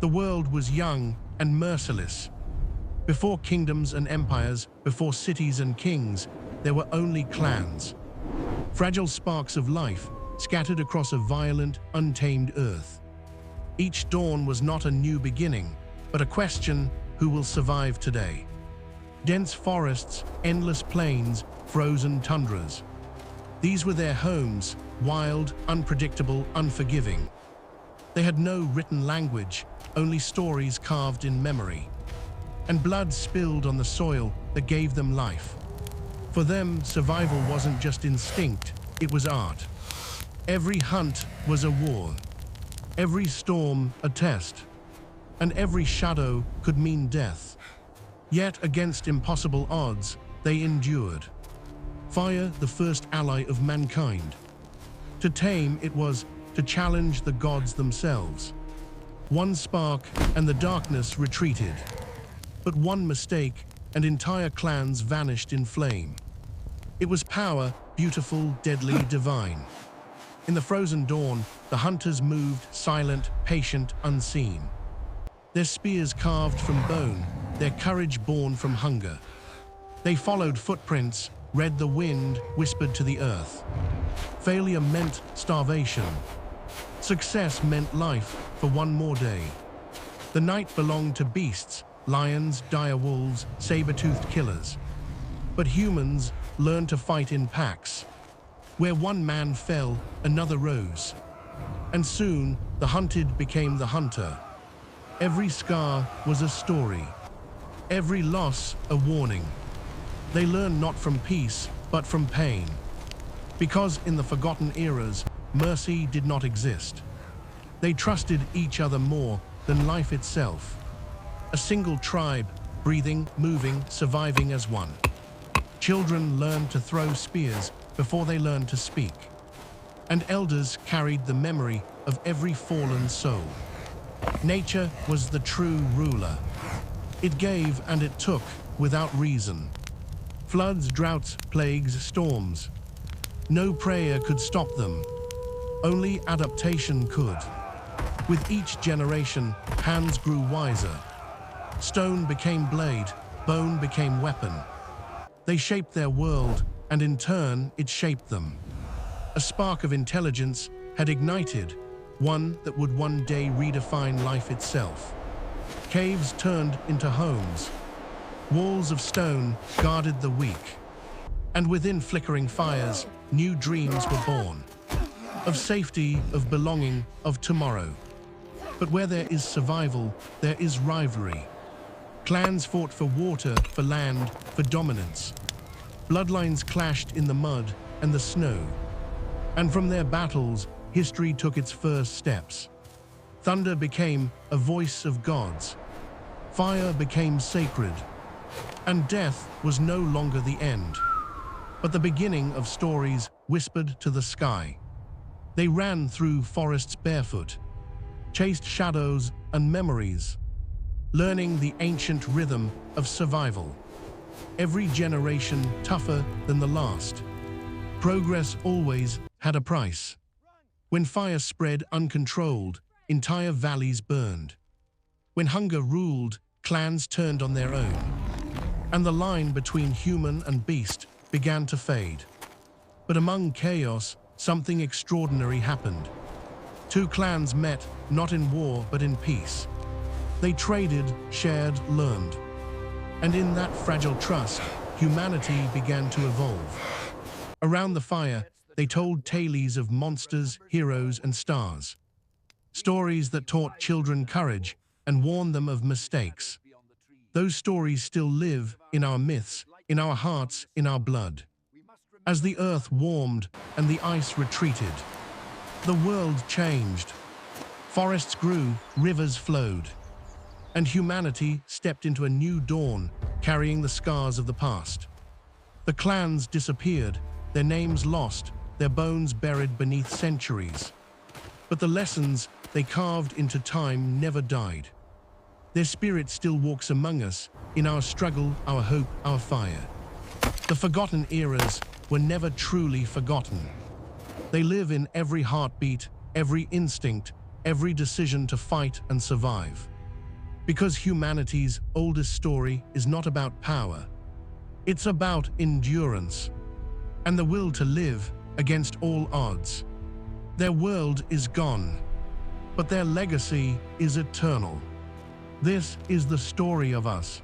The world was young and merciless. Before kingdoms and empires, before cities and kings, there were only clans. Fragile sparks of life scattered across a violent, untamed earth. Each dawn was not a new beginning, but a question: who will survive today? Dense forests, endless plains, frozen tundras. These were their homes, wild, unpredictable, unforgiving. They had no written language, only stories carved in memory. And blood spilled on the soil that gave them life. For them, survival wasn't just instinct, it was art. Every hunt was a war. Every storm a test. And every shadow could mean death. Yet, against impossible odds, they endured. Fire, the first ally of mankind. To tame it was to challenge the gods themselves. One spark and the darkness retreated. But one mistake and entire clans vanished in flame. It was power, beautiful, deadly, divine. In the frozen dawn, the hunters moved, silent, patient, unseen. Their spears carved from bone, their courage born from hunger. They followed footprints, read the wind, whispered to the earth. Failure meant starvation. Success meant life for one more day. The night belonged to beasts, lions, dire wolves, saber-toothed killers. But humans learned to fight in packs. Where one man fell, another rose. And soon, the hunted became the hunter. Every scar was a story. Every loss a warning. They learned not from peace, but from pain. Because in the forgotten eras, mercy did not exist. They trusted each other more than life itself. A single tribe, breathing, moving, surviving as one. Children learned to throw spears before they learned to speak. And elders carried the memory of every fallen soul. Nature was the true ruler. It gave and it took without reason. Floods, droughts, plagues, storms. No prayer could stop them. Only adaptation could. With each generation, hands grew wiser. Stone became blade, bone became weapon. They shaped their world, and in turn, it shaped them. A spark of intelligence had ignited, one that would one day redefine life itself. Caves turned into homes. Walls of stone guarded the weak. And within flickering fires, new dreams were born. Of safety, of belonging, of tomorrow. But where there is survival, there is rivalry. Clans fought for water, for land, for dominance. Bloodlines clashed in the mud and the snow. And from their battles, history took its first steps. Thunder became a voice of gods. Fire became sacred. And death was no longer the end, but the beginning of stories whispered to the sky. They ran through forests barefoot, chased shadows and memories, learning the ancient rhythm of survival. Every generation tougher than the last. Progress always had a price. When fire spread uncontrolled, entire valleys burned. When hunger ruled, clans turned on their own. And the line between human and beast began to fade. But among chaos, something extraordinary happened. Two clans met, not in war, but in peace. They traded, shared, learned. And in that fragile trust, humanity began to evolve. Around the fire, they told tales of monsters, heroes, and stars. Stories that taught children courage and warned them of mistakes. Those stories still live in our myths, in our hearts, in our blood. As the earth warmed and the ice retreated, the world changed. Forests grew, rivers flowed. And humanity stepped into a new dawn, carrying the scars of the past. The clans disappeared, their names lost, their bones buried beneath centuries. But the lessons they carved into time never died. Their spirit still walks among us, in our struggle, our hope, our fire. The forgotten eras were never truly forgotten. They live in every heartbeat, every instinct, every decision to fight and survive. Because humanity's oldest story is not about power. It's about endurance and the will to live against all odds. Their world is gone, but their legacy is eternal. This is the story of us.